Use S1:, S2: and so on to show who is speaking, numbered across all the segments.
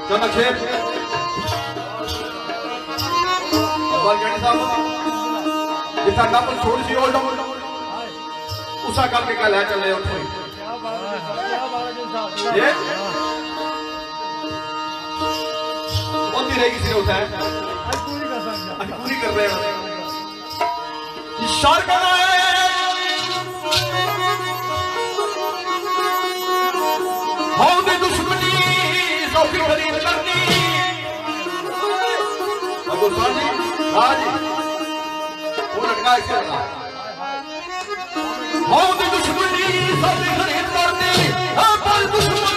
S1: चलो खेल गणी साहब जिथा नब छोड़ सी ओल्ड उसा करके क्या लै चले उठो ये होती रहेगी सिर्फ उठा है पूरी कर रहे हैं इशार करना है हाउ दे दुश्मनी सौखी खरीद करनी अबू सानी आज वो लड़का ऐसे लगा हाउ दे दुश्मनी सौखी खरीद करनी पर दुश्मन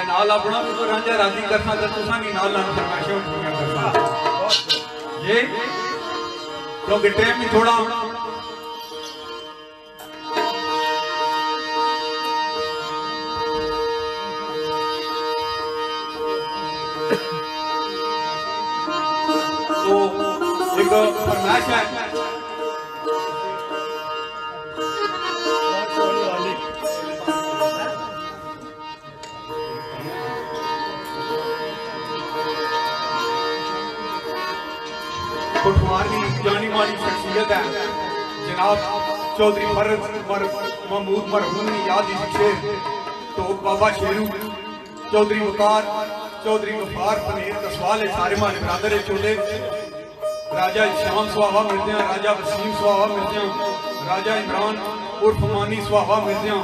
S1: नाल अपना भी रांझा राजी करना तो तुसा भी नाल फरमाइशों पूरी करना ये क्योंकि टाइम भी थोड़ा तो एक फरमाइश है जानी मानी शख्सियत है जनाब चौधरी महमूद मरहूम ने याद शेर तो बाबा शेरू चौधरी वकार चौधरी गफार पनीर कसवाल सारे मारे बरादर है छोटे राजा शाम सुहावा मिलते हैं राजा वसीम सुहावा मिलते हैं राजा इमरान उर्फ मानी सुहावा मिलते हैं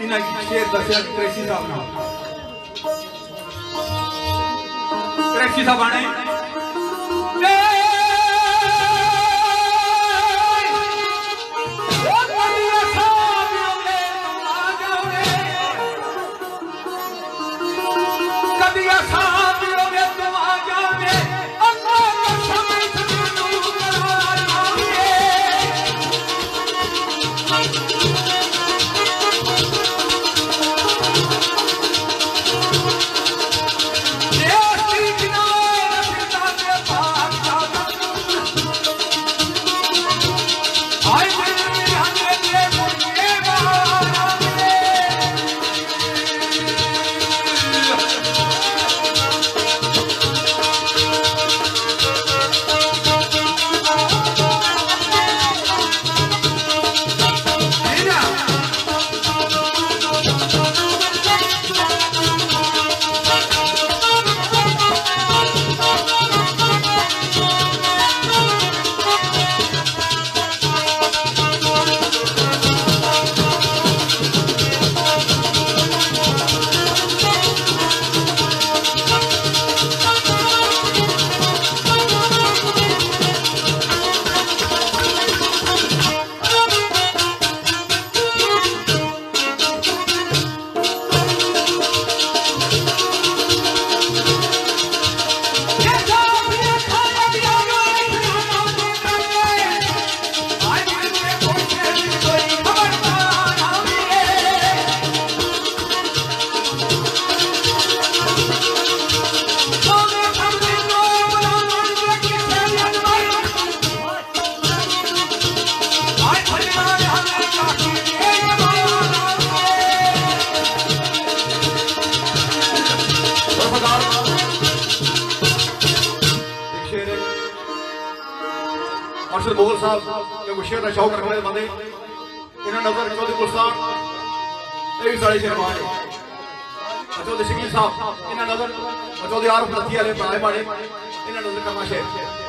S1: इन्हें शेर दसिया क्रैशी साहब ना क्रैशी साहब आने
S2: अफसर मुगल साहब जो शेर का शौक रखने वाले बंदे इन्होंने नजर चौधरी गुलस्तान ये भी साढ़े शेर मारे चौधरी शकील साहब इन्होंने नजर चौधरी आरफ लथी वाले पढ़ाए मारे इन्होंने नजर करना शेर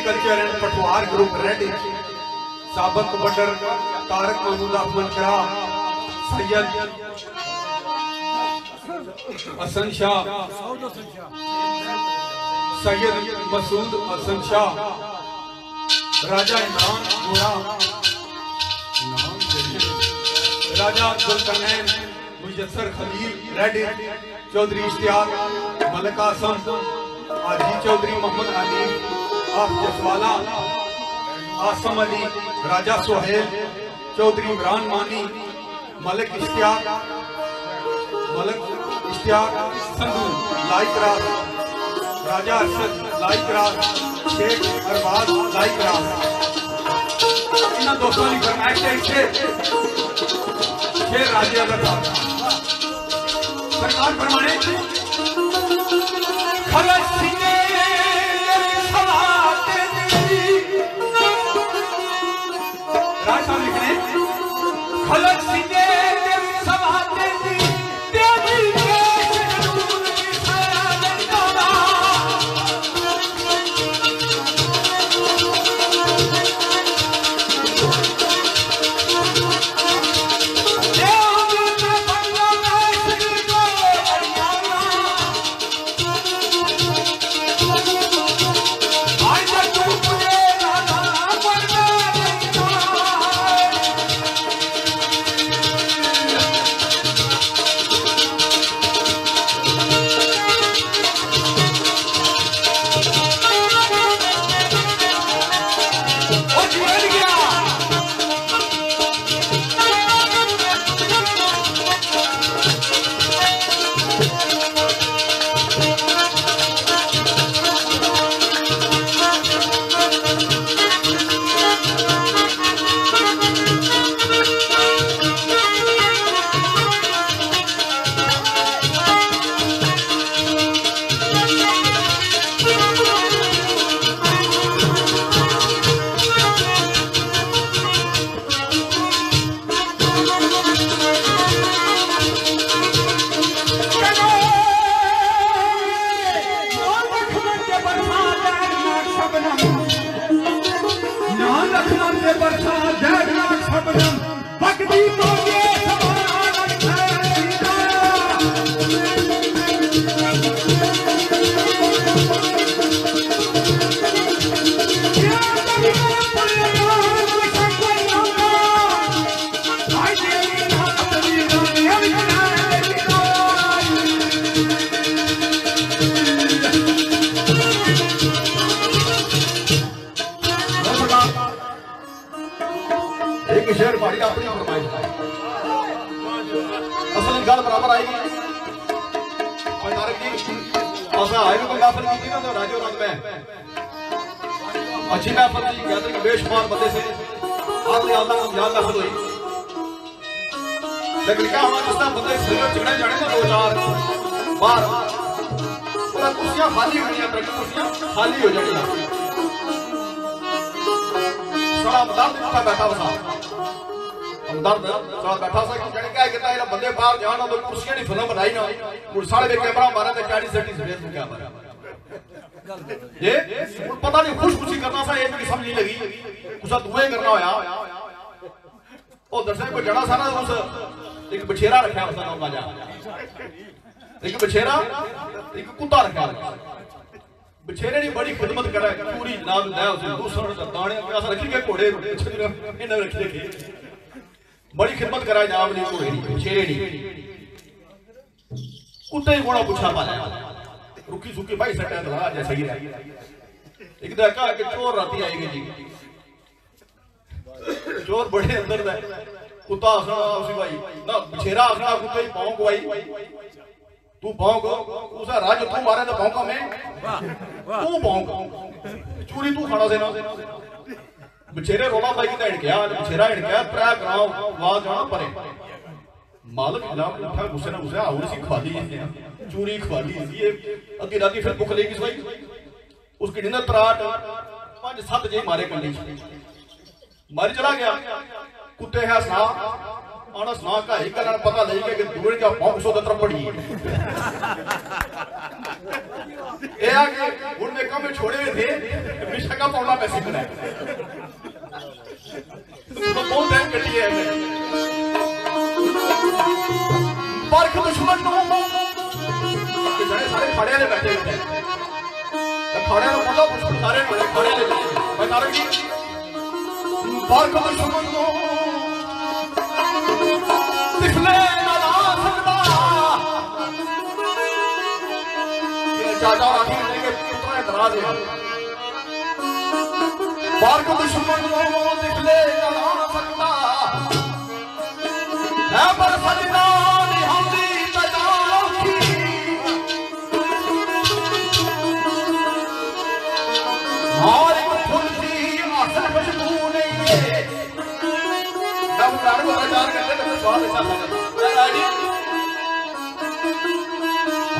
S1: कल्चर एंड पटवार ग्रुप रेडी साबक बटर तारक महमूद अहमद शाह सैयद हसन शाह सैयद मसूद हसन शाह राजा इमरान गोरा राजा जुल्करनैन मुयस्सर खलील रेडी चौधरी इश्तियाक मलिक आसम हाजी चौधरी मोहम्मद अली आप जसवाला आसम अली राजा सोहेल चौधरी इमरान मानी मलिक इश्तियाक संधू लाइकराज राजा अरशद लाइकराज शेख अरबाज लाइकराज इन दोस्तों की फरमाइश है शेर राजे अगर सरकार फरमाने खलक सीने सवाते तेरी वर्षा जयना शबनम भक्ति तो ये समान है
S2: शेर पहाड़ी अपनी फरमाइश असल गल बराबर आएगी ऐसा आए कोई गाफल की ना तो राजो रंग में अच्छी महफल की गैदरिंग बेशुमार बंदे से आते आधा याद महफल हुई लेकिन क्या हुआ जिस तरह बंदे सिर चिकने जाने ना दो चार बार पूरा कुर्सियां खाली हो गई कुर्सियां खाली हो जाएगी सारा मदद उठा बैठा बसा हमदर्द सारा बैठा सा कि जने क्या कहता है बंदे बाहर जान तो कुर्सियां दी फिल्म बनाई ना और सारे पे कैमरा मारा ते 40 सेटिंग स्पेस में क्या मारा ये पता नहीं खुश-खुशी करना सा ये भी समझ नहीं लगी कुछ दुए करना होया ओ दरसे को जड़ा सा ना उस एक बछेरा रखा उसका नाम राजा एक बछेरा एक कुत्ता रखा बछेरे की बड़ी खिदमत करे पूरी जनाब ले उसे दूसरे दाने ऐसा रखी के घोड़े इन्हें रख रखे बड़ी खिदमत कराए जनाब ने घोड़े की बछेरे की कुत्ते ही घोड़ा पूछा पाला रुकी सुकी भाई सटा दवा जैसा ही रहा एक देखा कि चोर राती आएगी जी चोर बड़े अंदर है कुत्ता हंसना उसी भाई ना बछेरा हंसना कुत्ते ही पाँव को आई तू भौंक उसे राज तू मारे तो भौंका मैं तू भौंक चूरी तू खाना से ना बछेरे रोला भाई की हिड़ गया बछेरा हिड़ गया त्रै कराओ आवाज जाना परे मालिक इलाम उठा गुस्से ना गुस्से और सी खवा दी चूरी खवा दी ये अगे राती फिर भुख लेगी भाई उसकी डिनर त्राट 5-7 जे मारे कंडी मारी चला गया कुत्ते है सना आना सुना का एक गल पता लग गया कि दूर का 500 दत्र पड़ी ए आके उनने कम छोड़े हुए थे विषय का पौना पैसे बनाए तो बहुत टाइम कटी है पर दुश्मन नो कि जने सारे खड़े ले बैठे होते हैं तो खड़े नो बोलो कुछ सारे खड़े ले मैं कारण की पर दुश्मन नो चाचा राखी के पुत्र इतराज है बार को दुश्मन को दिखले ना सकता है पर सजना नहीं होती तजाखी हर एक फूल की आसन खुशबू नहीं है जब प्राण को प्रचार करते तो स्वाद अच्छा लगता है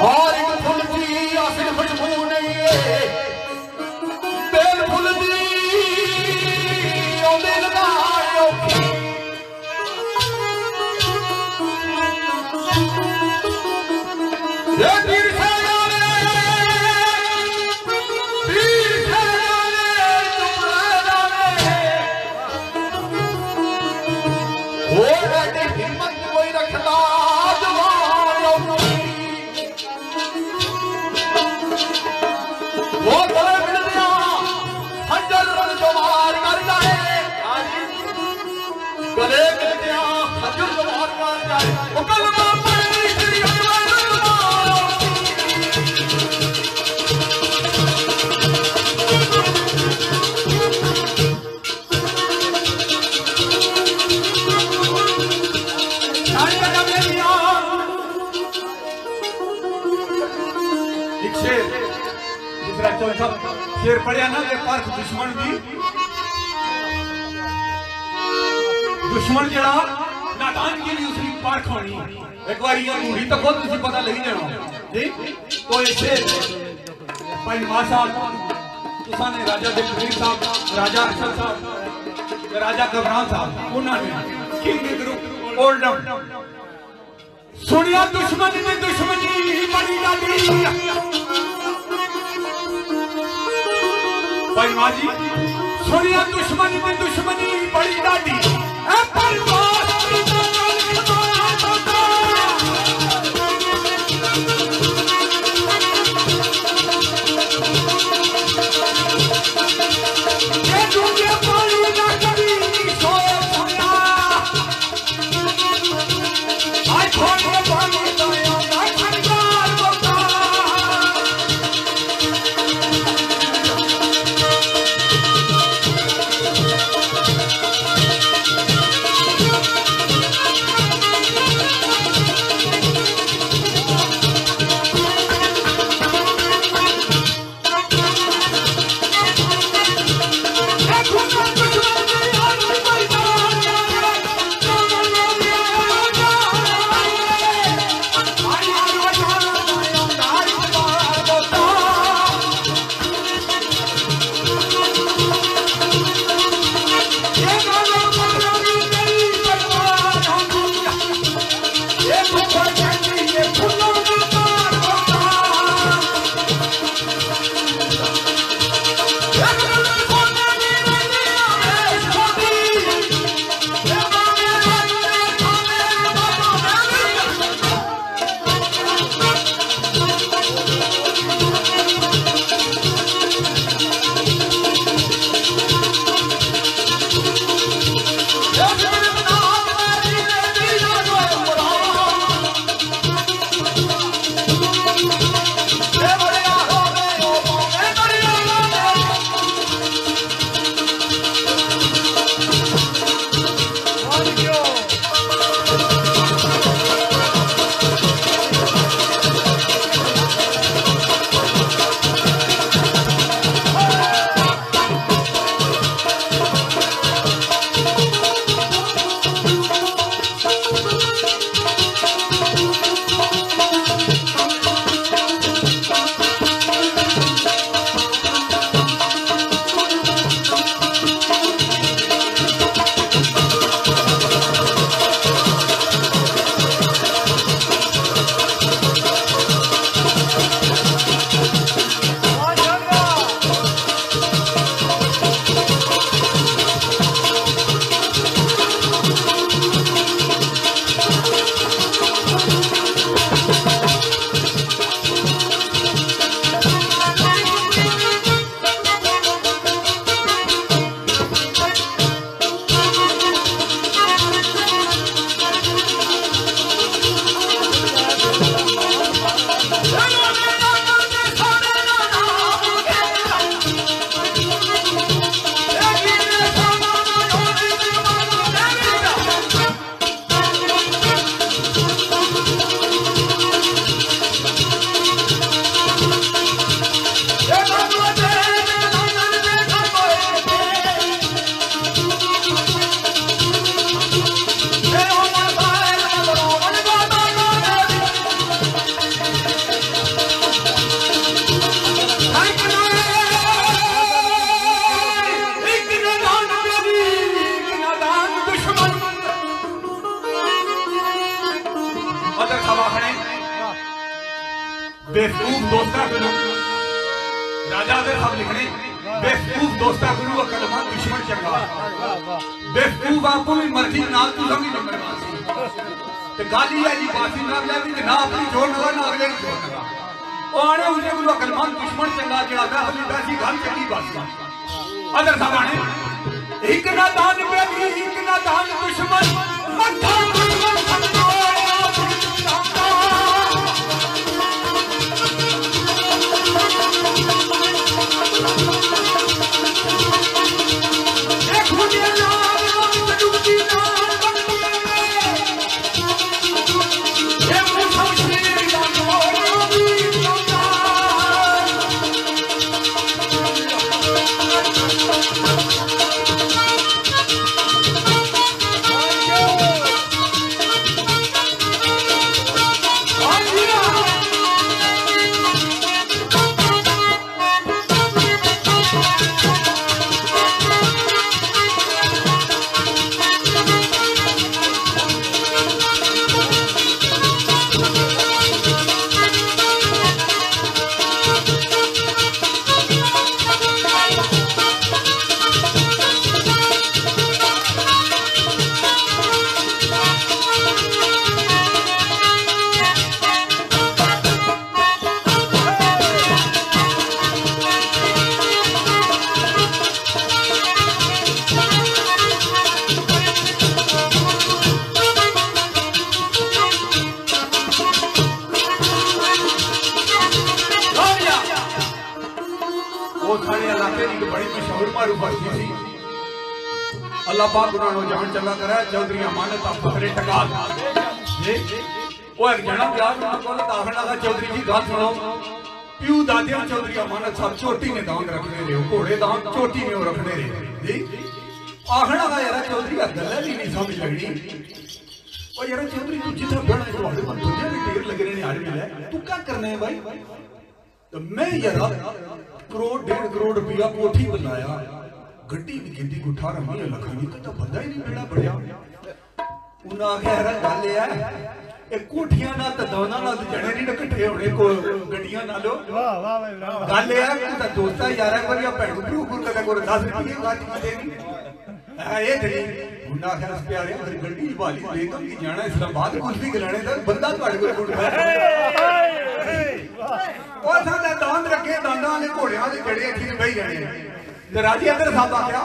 S2: हर एक फूल की आसन खुशबू नहीं है बेल फूल दी ओंदे लगायो ये तीर से जाने वो रहते हिम्मत कोई रखता वो गले मिल गया हजर रन जो मार कर जाए गले मिल गया हजर जो मार कर जाए वो कलमा पढ़ी श्री
S1: शेर पढ़िया ना ते पार्क दुश्मन की दुश्मन जड़ा नादान के लिए उसकी पार्क होनी एक बार ये पूरी तो खुद तुझे पता लगी जाना ठीक तो ये शेर भाई मासा तुसाने राजा देववीर साहब राजा अक्षर साहब राजा कबरान साहब उन्होंने किंग ग्रुप ओल्डम सुनिया दुश्मन ने दुश्मनी बड़ी डाली भाई माजी सुनिया दुश्मनी में दुश्मनी बड़ी डाडी ए परवास की दाल खतरा होता ये दुनिया पानी ना कभी सोए सुनिया आई खोले पानी दया ना खनकार होता बेवकूफ दोस्ता गुरु राजा दे सब लिखने बेवकूफ दोस्ता गुरु अकलमंद दुश्मन चंगा बेवकूफ आपको भी मर्जी नाल तू समझी नंबर मासी ते गाली है जी बासी ना ले भी ना अपनी जोर लगा ना अगले जोर लगा ओ आने उसे गुरु अकलमंद दुश्मन चंगा जड़ा दा हली बैसी गल चंगी बासी अदर सब आने एक ना दान पे एक ना दान दुश्मन मथा दुश्मन खंडो मारू बस्ती थी अल्लाह पाक उन्होंने जान चंगा करा चौधरी अमानत फखरे टकाल वो एक जना प्यार दाखिल लगा चौधरी जी गल सुनो प्यू दादिया चौधरी अमानत साहब चोटी ने दांत रखने रहे घोड़े दांत चोटी ने रखने रहे जी आखना लगा यार चौधरी गल ही नहीं समझ लगनी और यार चौधरी तू जितना बड़ा तुम्हारे मन तुझे भी ढेर लग रहे हैं यार मिला तू क्या करना है भाई तो मैं यार करोड़ 1.5 करोड़ रुपया कोठी बनाया गड्डी भी गिद्दी गुठा रही है लखनी तो बंदा ही नहीं बेड़ा बढ़िया उन्हें आख्या यार गल है ਇਹ ਕੋਠੀਆਂ ਨਾਲ ਤਾਂ ਦੋਨਾਂ ਨਾਲ ਜਣੇ ਨਹੀਂ ਇਕੱਠੇ ਹੋਣੇ ਕੋ ਗੱਡੀਆਂ ਨਾਲੋਂ ਵਾਹ ਵਾਹ ਗੱਲ ਇਹ ਆ ਕਿ ਤਾਂ ਦੋਸਤਾਂ ਯਾਰਾਂ ਵਰਗਾ ਭੈਣੂ ਭਰੂ ਕਦਾ ਕੋਲ 10 ਰੁਪਏ ਕੱਟ ਕੇ ਦੇਣੀ ਇਹ ਤੇਰੀ ਉਹਨਾਂ ਆਖਿਆ ਪਿਆਰੇ ਮੇਰੀ ਗੱਡੀ ਭਾਲੀ ਲੈ ਕੇ ਜਾਣਾ ਇਸਲਾਮਾਬਾਦ ਕੁਝ ਵੀ ਗਲਾਣੇ ਦਾ ਬੰਦਾ ਤੁਹਾਡੇ ਕੋਲ ਕੁੱਟਦਾ ਉਹ ਸਾਡਾ ਦੰਦ ਰੱਖੇ ਦੰਦਾਂ ਵਾਲੇ ਘੋੜਿਆਂ ਦੇ ਜੜੇ ਅੱਖੀ ਬਈ ਜਾਣੇ ਤੇ ਰਾਜੀ ਅੰਦਰ ਸਾਹਿਬ ਆਖਿਆ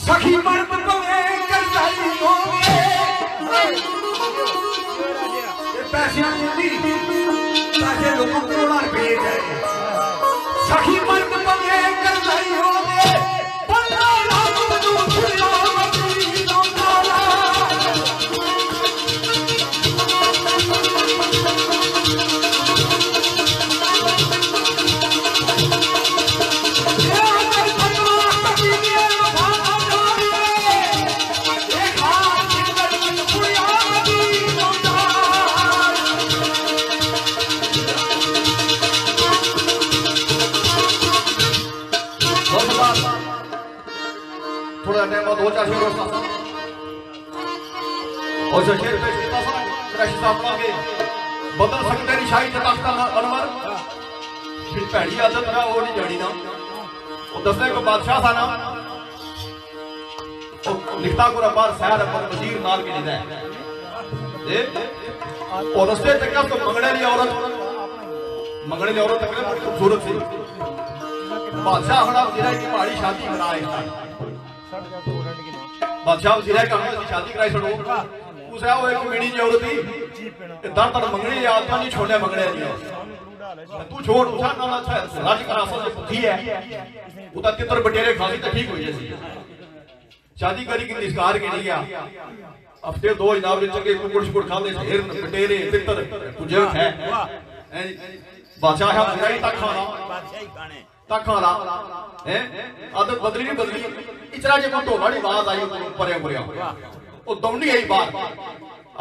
S1: ਸਖੀ ਮਨ ਪਵੇ ਕਰਤਾਈ ਹੋਵੇ पैसे पैसे लोगों करोड़ों रुपये जाए सखी मर्द पगे करताई होवे 15 लाख दुनिया मची लोकाला थोड़ा टाइम बाद 2-4 शेर और जो शेर पेश किया था क्रैश साहब के बदल सकते नहीं शाही तख्त अनवर फिर पहली आदत ना वो नहीं जानी ना वो दसने को बादशाह था ना वो लिखता को रबार शहर पर वजीर नाल के लिखा है और रस्ते तक तो मंगने वाली औरत तक बड़ी खूबसूरत थी बादशाह हड़ा जिला की पहाड़ी शादी कराए बादशाह जिला का शादी कराई छोड़ो उसे वो एक मेड़ी जी औरत थी दर दर मंगने आत्मा नहीं छोड़ने मंगने दिया तू छोड़ उठा ना अच्छा राज करा असल जो बुद्धि है उदा तितर बटेरे खासी तो ठीक हुई जैसी शादी करी कि निस्कार के नहीं गया हफ्ते 2 जनाब ने चंगे कुकुड़ शुकुड़ खाते ढेर बटेरे तितर तुझे है बादशाह है जिराई तक खाना तक खाना हैं आदत बदली नहीं बदली इचरा जे को ढोलाड़ी आवाज आई ऊपर ऊपर वो दौड़ी आई बाहर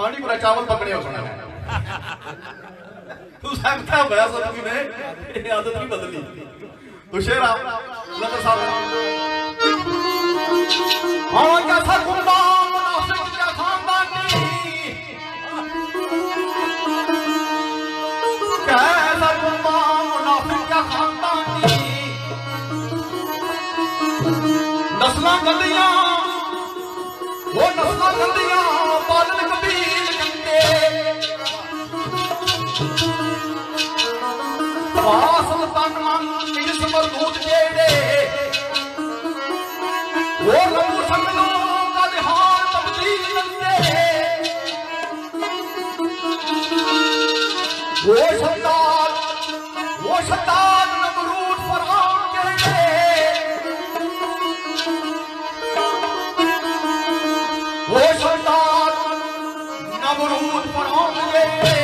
S1: आनी पूरा चावल पकड़े होना है तू सब क्या बयास होती ने ये आदत नहीं बदली तो शेरा लता साहब हां क्या था गुंडा मुनाफिक क्या खानदानी कैसा गुंडा मुनाफिक क्या खानदानी नस्लां गंदियां वो नस्लां गंदियां बादल कबीर गंदे सुल्तान मन इस मरदूत जेड़े वो लबू संगलों का दिहार तब्दील गंदे वो शद्दाद नमरूद फरहान जेड़े वो शद्दाद नमरूद फरहान जेड़े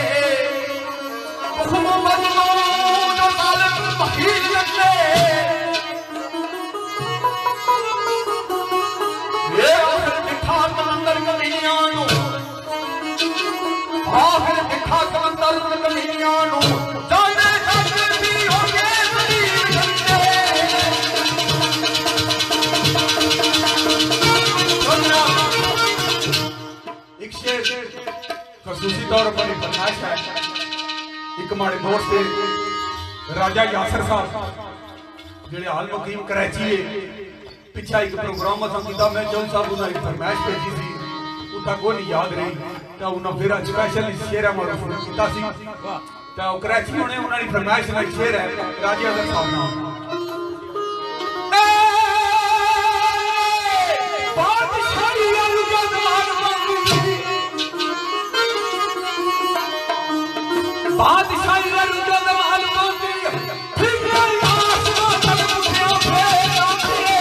S1: खसूसी तौर पर फरमाइश है एक हमारे दोस्त थे राजा यासर साहब जेड़े हाल मुकीम कराची है पिछा एक प्रोग्राम असा कीता मैं चौल साहब उन्हें एक फरमाइश भेजी थी उता को नहीं याद रही तो उन्हें फिर स्पेशल शेर हमारा शुरू कीता सी तो कराची होने उन्होंने फरमाइश ना शेर है राजा यासर साहब ना बादशाही रंजो दमाल बोंदी फिर आसमान तक उठिया फेर आंदे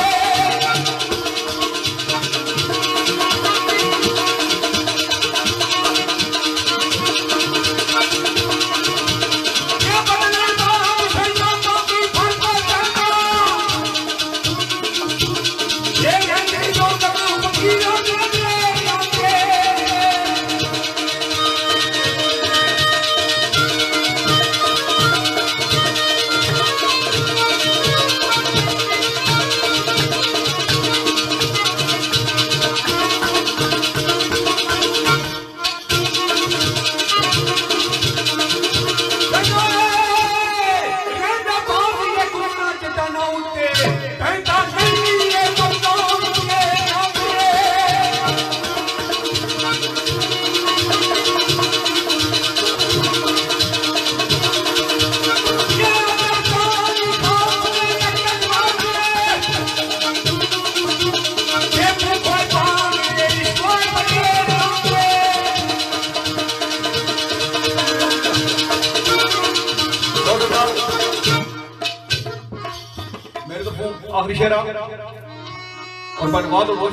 S2: आखिरी शेर और बनवा दो बहुत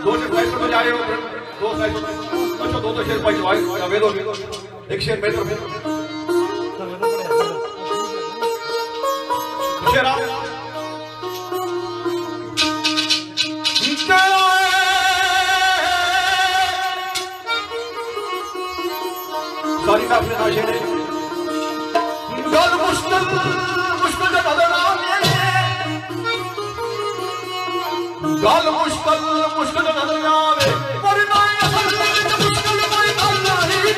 S2: दो शेर फाइट कर जा रहे हो दो फाइट अच्छा दो शेर फाइट वाई वे दो एक शेर मैं तो शेर सारी का अपने नाशे ने गल मुश्किल मुश्किल जब बदनाम गल मुश्किल मुश्किल जब बदनाम है पर ना असल में मुश्किल कोई गल नहीं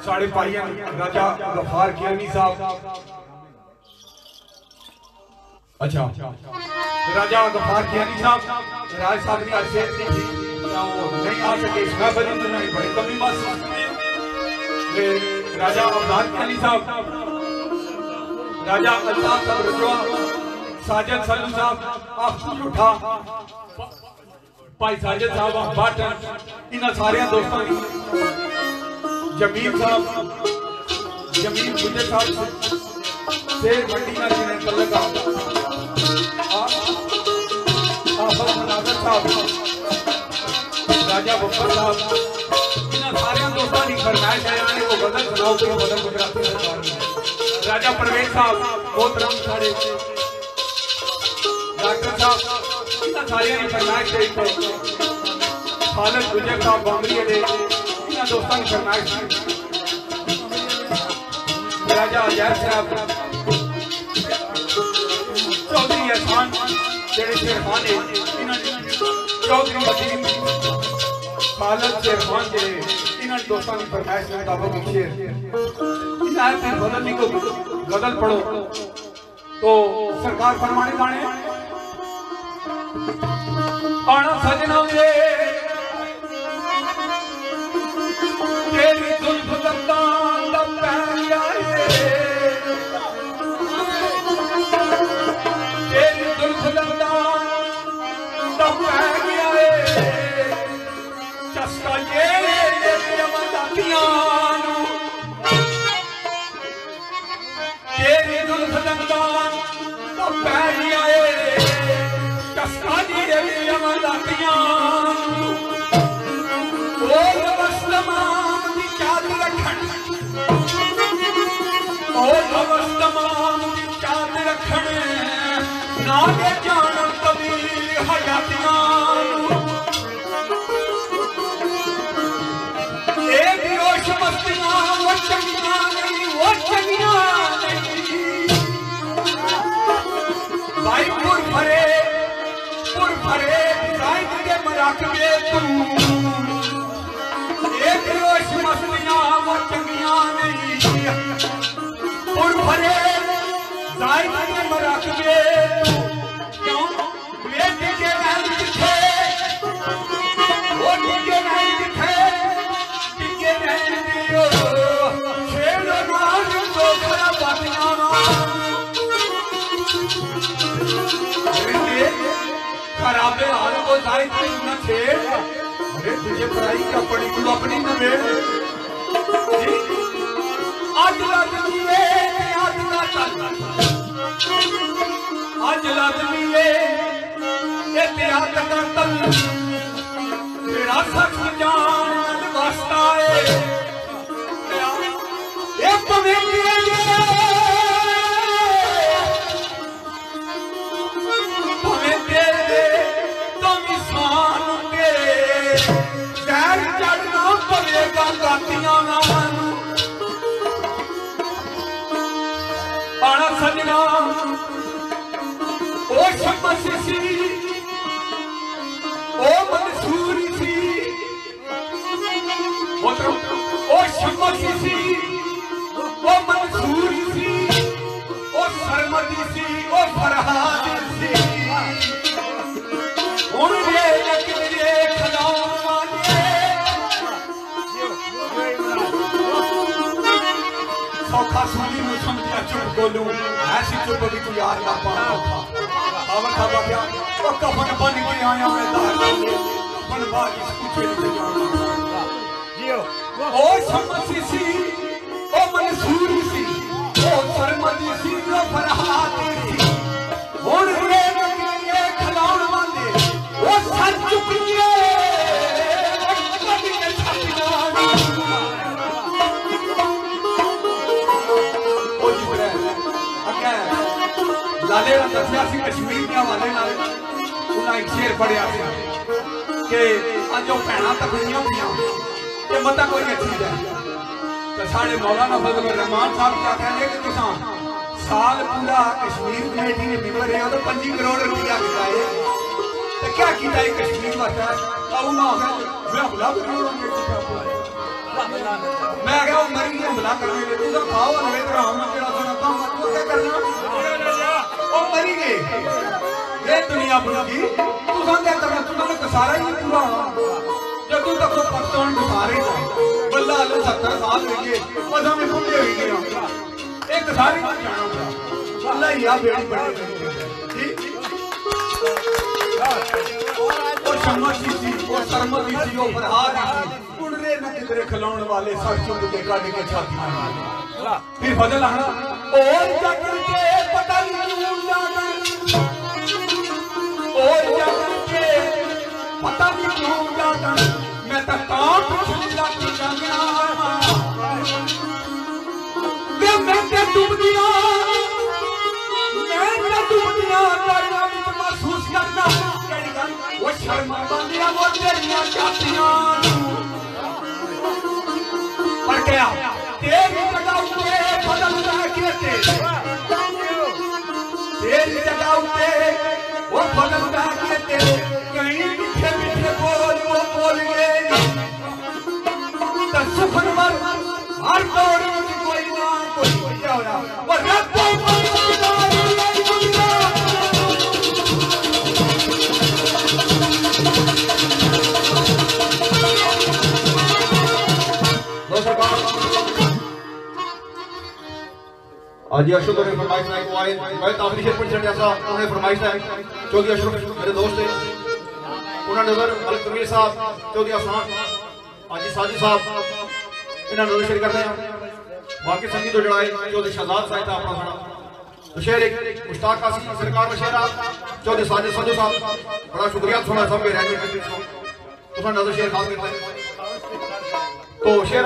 S2: साढ़े भाई राजा गफार कियानी साहब अच्छा राजा गफार कियानी साहब राज साहब की हैसियत नहीं थी नहीं आ सके इसमें बड़ी नहीं बड़ी कमी महसूस राजा अवतार कियानी साहब राजा अल्ताफ साहब रजवा साजिद सल्लू साहब आप उठा भाई साजिद साहब बाटन इन सारे दोस्तों की जमील साहब जमील मुझे साहब से मंडी ना जिन्हें तलका आफत मनाजर साहब राजा बब्बर साहब इन सारे दोस्तों की फरमाइश है आने को गजल सुनाओ तो गजल गुजराती सरकार में राजा परवेज साहब मोहतरम सारे डॉक्टर साहब इन सारे की फरमाइश है तो खालिद गुजर साहब बॉम्बे दे दोस्तों की फरमाइश राजा अजैब साहब चौधरी एहसान जेड़े शेरखान है चौधरी वजीर खालिद शेरखान जेड़े इन दोस्तों की फरमाइश के मुताबिक शेर इन आयत में बदलने को गजल पढ़ो तो सरकार फरमाने दाने आना सजना वे तेरी जुल्फ दर्दान दा पैर आए तेरी जुल्फ दर्दान दा पैर आए चस्का ये अमदातियां तेरी जुल्फ दर्दान दा पैर आए चस्का ये अमदातियां ओ मुस्लिमा नागे जान कबीर हयातियां ए बेहोश मस्तियां वो चंगियां नहीं
S1: तू एक रोश मसलियां वो चंगियां नहीं और भरे जाए के मरक के क्यों ये के नहीं दिखे वो के नहीं दिखे के नहीं दियो शेर नाम तो खरा बातियां खराबे हाल को जाए न छेड़ अरे तुझे पढ़ाई का पड़ी तू अपनी न बेड़ आज लादमी है आज ना चल आज लादमी है ये तेरा का तल तेरा सच जान वास्ता है ये पवेंगे आना सजना ओ शमस सी ओ मंसूर सी ओ शमस सी ओ मंसूर सी ओ सरमदी सी ओ फरहाद सी उनके लकड़े खलाओ सौखा सुनी में समझिया चुप बोलूं ऐसी चुप भी तू यार ना पाना अब खाबा क्या वो कफन बन के आया मैं दार कफन बागी पूछे से जाना जियो ओ शमसी सी ओ मंसूर सी ओ सरमदी सी ओ फरहादी सी हुन रे लगे खलाउन वाले ओ सर चुकिए कभी के छापिया लाले का दसिया सी कश्मीर के हवाले नाल उन्हें एक शेर पढ़िया कि अज वो भैन तकड़ियां हुई कि मत कोई अच्छी है तो साढ़े मौलाना फजल रहमान साहब क्या कहेंगे कि तुसा साल पूरा कश्मीर कमेटी ने मिम्बर है तो 25 करोड़ रुपया किया तो क्या किया है कश्मीर वास्ते मैं हमला मैं क्या मरी हमला करने तुम खाओ क्या करना मरी गए ये दुनिया बुलागी तुसा क्या करना तुमने तो सारा ही पूरा जब तक पाकिस्तान सारे बल्ला 70 साल हो गए बस हमें बुढ़े हो गए एक सारी जाना बल्ला ही आ बेड़ी बड़ी और शमसी सी और सरमदी सी और फरहादी सी उड़रे न किधरे खिलाउन वाले सर चुप के काट के छाती फिर फजल आना और जाकर के पता नहीं क्यों जाकर और जाकर के पता नहीं क्यों जाकर मैं तो कांट छुड़ा के जाना वे मैं तो डूब गया करना भी महसूस करना वो शर्मा बंदियां वो तेरियां जातियां पर क्या तेरी जगह उठे बदल रहे तेरी जगह उठे वो बदल रहे कहीं मीठे मीठे बोल वो बोल गए तो सुखन मर हर दौर में कोई ना कोई क्या हो रहा वो रब्बो
S2: आज अशरफ ने फरमाइश है को आए मैं आखिरी शेर पढ़ छड़िया सा उन्होंने फरमाइश है चौधरी अशरफ मेरे दोस्त थे उन्होंने नजर मलिक तनवीर साहब चौधरी आसान हाजी साजिद साहब इन्होंने नजर शेर करते हैं बाकी संगीत तो जड़ाए चौधरी शहजाद साहिब था अपना सारा तो शेर एक मुश्ताक कासी सरकार का शेर चौधरी साजिद संजू साहब बड़ा शुक्रिया सुना सब के रहने के तो नजर शेर खास करते हैं तो शेर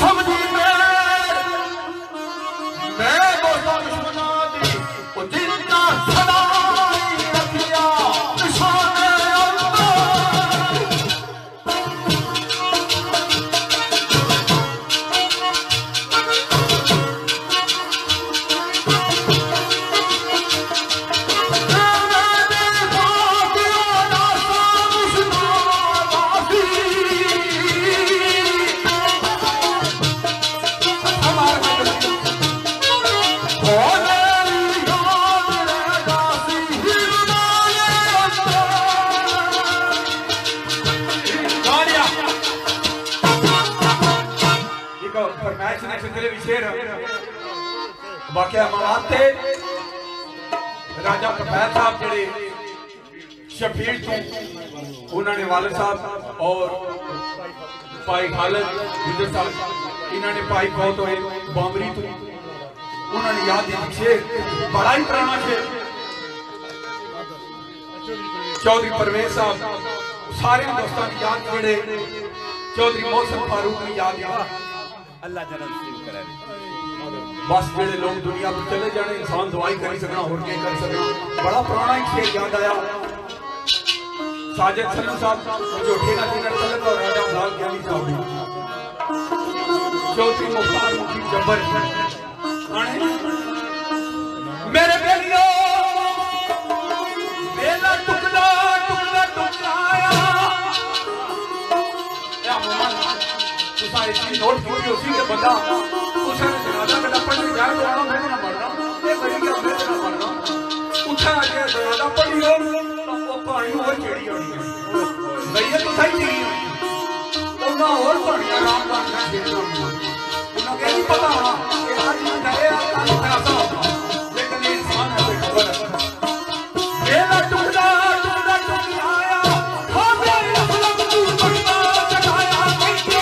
S2: समझी मैं दोस्तों दुश्मना दी वो जिंदा सदाई रखिया निशाने वाकया मवाद थे राजा कपैल साहब जेड़े शफीर तो उन्होंने वालिद साहब और भाई खालिद गुजर साहब इन्होंने भाई बहुत होए बामरी तो उन्होंने याद दिया शेर बड़ा ही पुराना शेर चौधरी परवेज साहब सारे दोस्तों की याद जोड़े चौधरी मोहसिन फारूक की याद अल्लाह जन्नत नसीब करे बस जेडे लोग दुनिया में चले जाने इंसान दुआई कर सकना और क्या कर सकना बड़ा पुराना ही शेर याद आया साजिद सलीम साहब जो ठेका ठेका तलक और राजा लाल ज्ञानी साहब चौधरी मुख्तार मुखी जब्बर मेरे बेलियो बेला टुकड़ा टुकड़ा टुकड़ाया या मोहम्मद तुसारे सी नोट की उसी के बंदा उसने जनाजा का पढ़ने जाए तो मैं ना मर रहा ये मेरी क्या मैं ना मर रहा उठा के जनाजा पढ़ी हो वो पानी और चढ़ी होनी भैया तो सही नहीं है ना और पानी आराम करना चाहिए उन्हें क्या नहीं पता होना कि आज मैं जाए आज ऐसा लेकिन ये इंसान है तो खबर है बेला टुकड़ा टुकड़ा टुकड़ाया खाने असलम तू टुकड़ा चढ़ाया कैसे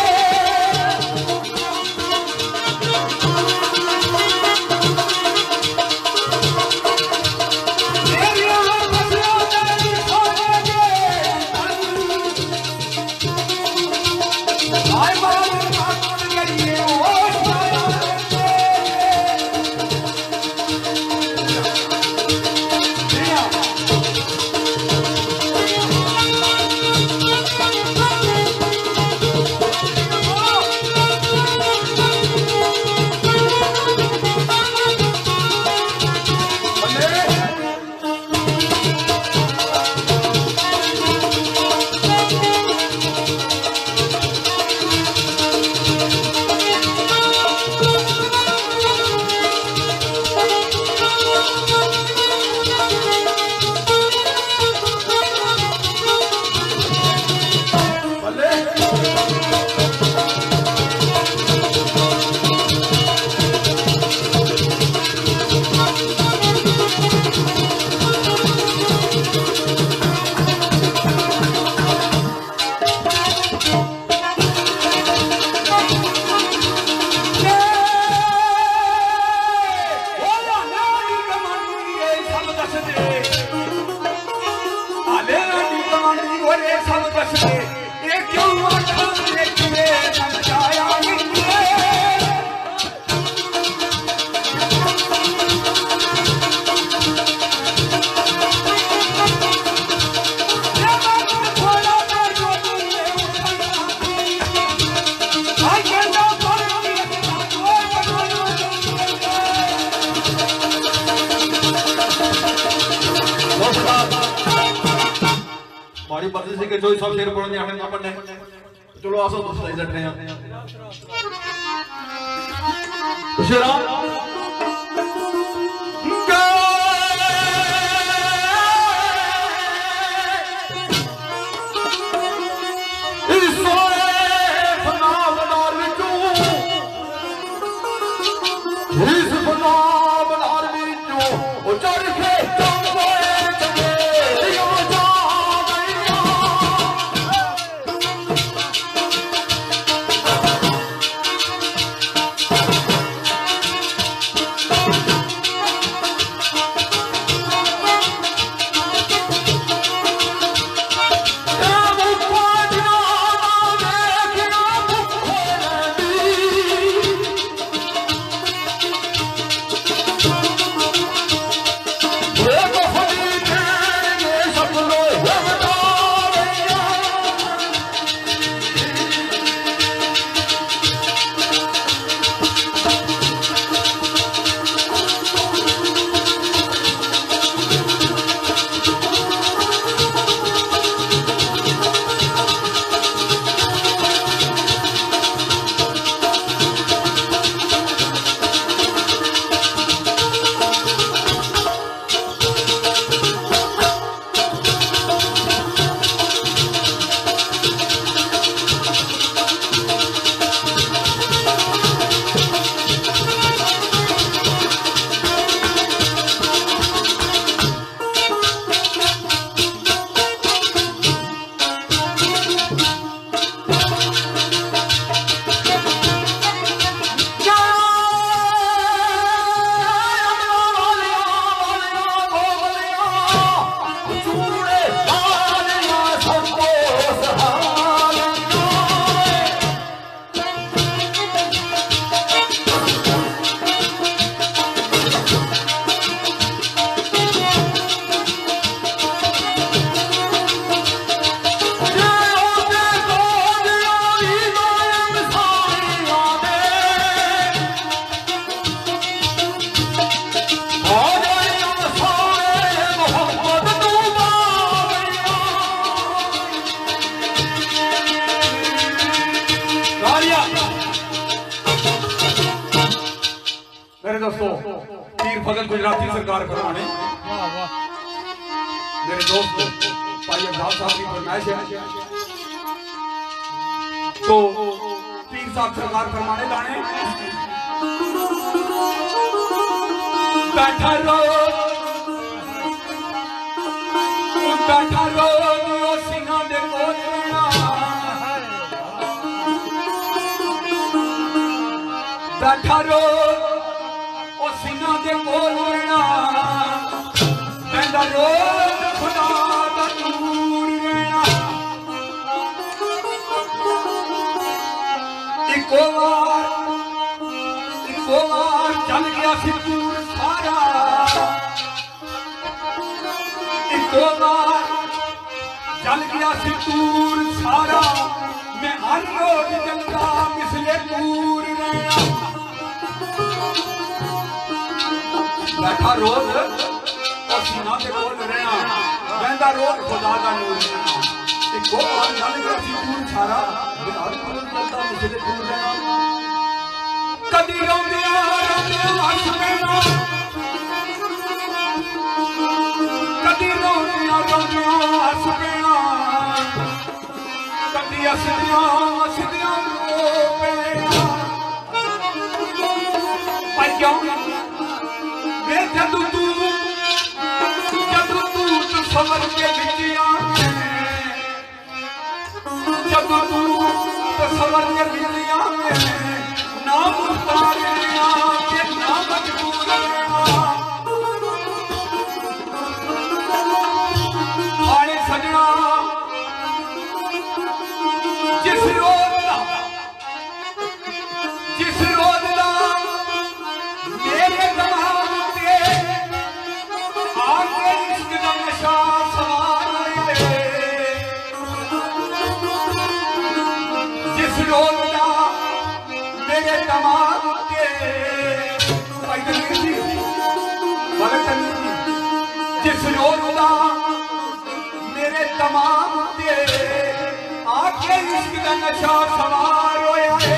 S2: हमारी मर्जी से कि जो सब शेर पढ़ने आने ना पढ़ने चलो आसो दोस्त इधर रहे हैं शेरा
S1: दोस्तों पीर फजल गुजराती सरकार फरमाने मेरे दोस्त भाई अब्बास साहब की फरमाइश है तो पीर साहब सरकार फरमाने लाने बैठा रो सीना दे कोल रहना बैठा रो सीना दे कोल रहना कहंदा रोज खुदा दा नूर रहना इको बार चल गया सी दूर सारा इको बार चल गया सी दूर सारा मैं हर रोज जलता मिसले दूर रहना बैठा रोज और सीना के कोल रहना कहंदा रोज खुदा दा नूर रहना इको बार चल गया सी दूर सारा मैं हर रोज जलता मिसले दूर रहना कदी रोंदिया हस पैना कदी रोंदिया हस पैना कदी हसदिया रो पैना पर क्यों वे जदू तू सबर के विच आवे जदू तू सबर के विच आवे ना मुतारिया के ना मजबूर रहना आए सजना जिस रोज दा मेरे दिमाग ते आके इश्क दा नशा सवार आए जिस रोज दा मेरे दिमाग के जिस रोज दा मेरे दिमाग के आके इश्क का नशा सवार होया है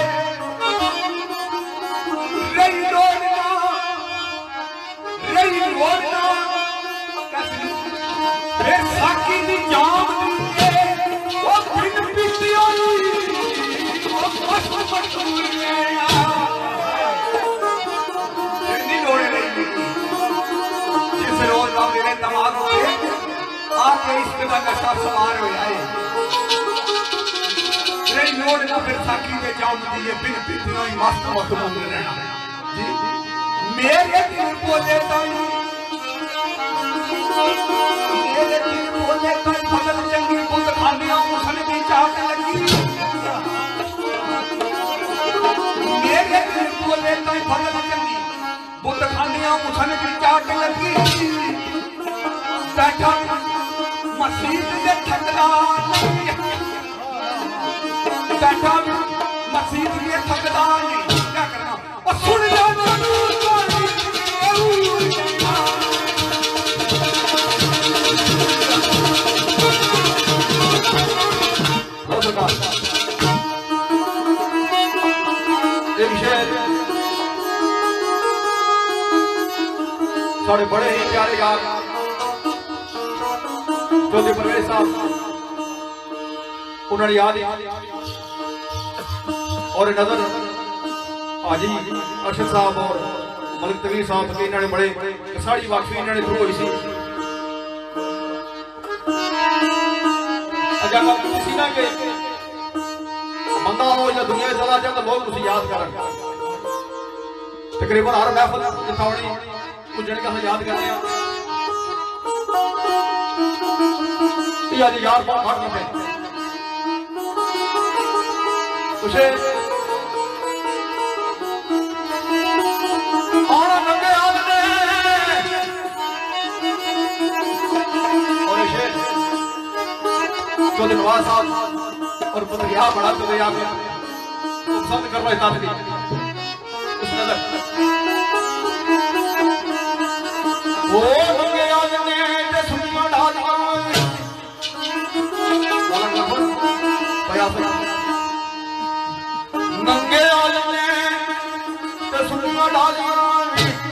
S1: रही रोना फिर साकी दी जाम दी वो बिन पीती आई वो मस्त मशहूर है जिस रोज का मेरे दिमाग में आके इश्क का नशा सवार हो जाए रही लोड़ ना फिर साकी के जाम दिए बिन पीतियों ही मस्त मशहूर रहना मेरे दिल बोले फजल चंगी बुत खानिया उसन की चाट लगी मेरे दिल बोले फजल चंगी बुत खानिया उसन की चाट लगी बैठा मसीत के ठकदार बैठा मसीत के ठकदार क्या करना और सुन लो एक शेर साढ़े बड़े ही प्यारे यार चौधरी परवेज साहब उन्होंने याद और नजर हाजी अरशद साहब और मलिक तवीर साहब के इन्होंने बड़े साड़ी वाकफी इन्होंने शुरू हुई सी अगर किसी ना के बंदा हो या दुनिया चला जाए तो लोग उसे याद कर तकरीबन हर महफिल जितावड़ी कुछ जने का याद करते हैं आज यार बहुत हट में उसे और नंगे हाथ में और शेर चौधरी नवाज साहब और बदरिया बड़ा तो याद है पसंद कर रहा है ताकि उस नजर वो नंगे हाथ ने जे सुनिया ढालिया नंगे हाथ ने जे सुनिया ढालिया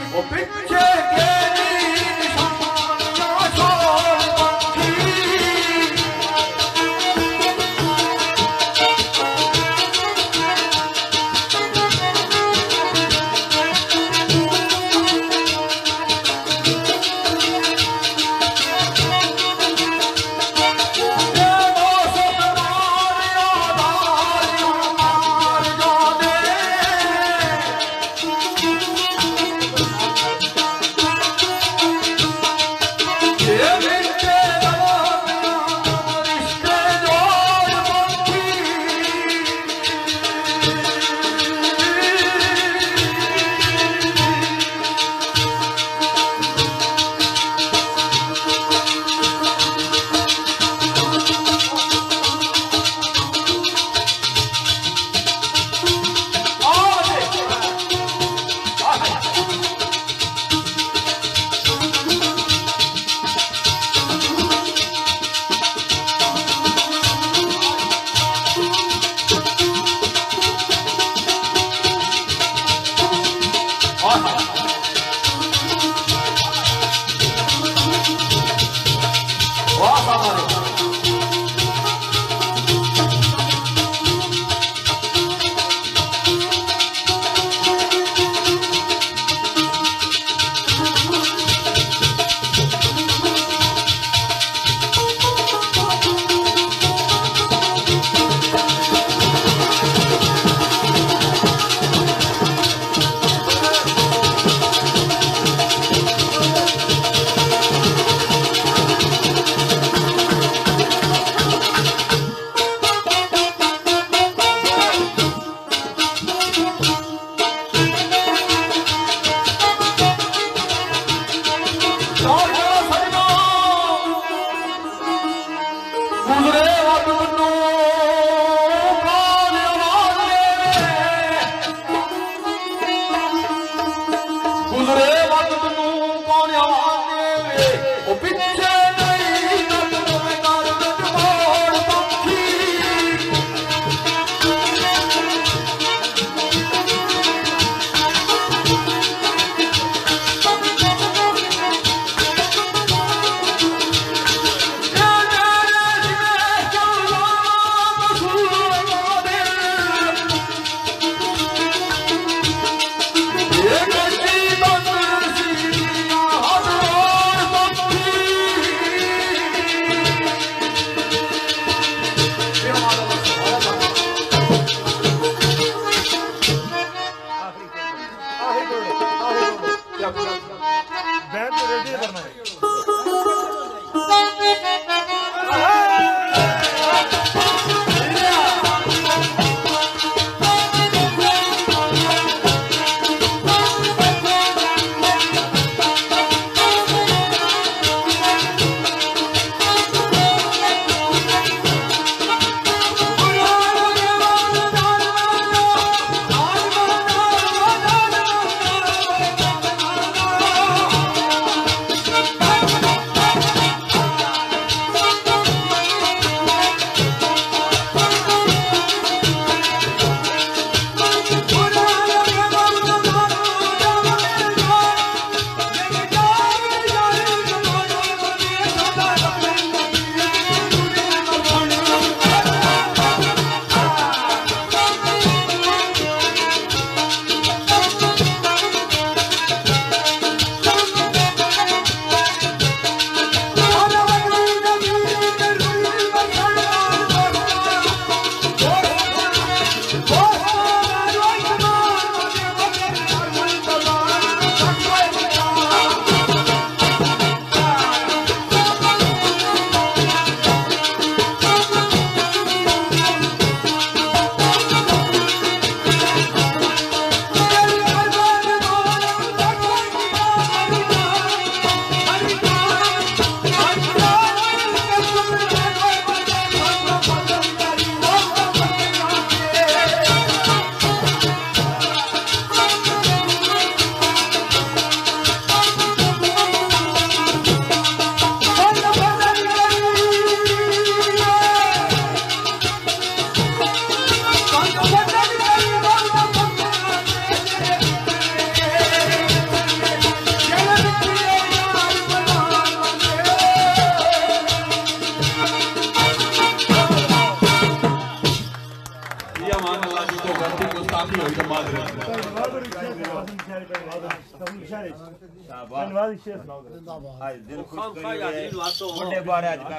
S3: इशारे
S4: शाबाश
S3: धन्यवाद शेर सुनाओ
S4: आज दिल खुश
S5: खाम खा
S4: करी
S5: यार बात तो
S4: बड़े बारे आज का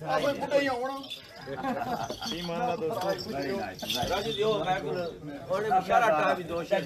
S2: ਆਪੇ ਬੁੱਢੇ ਹੀ ਆਉਣਾ
S3: ईमान दा दोस्तों
S4: वेरी नाइस
S5: राजू दियो मैं को ओने इशारा टा भी दोष है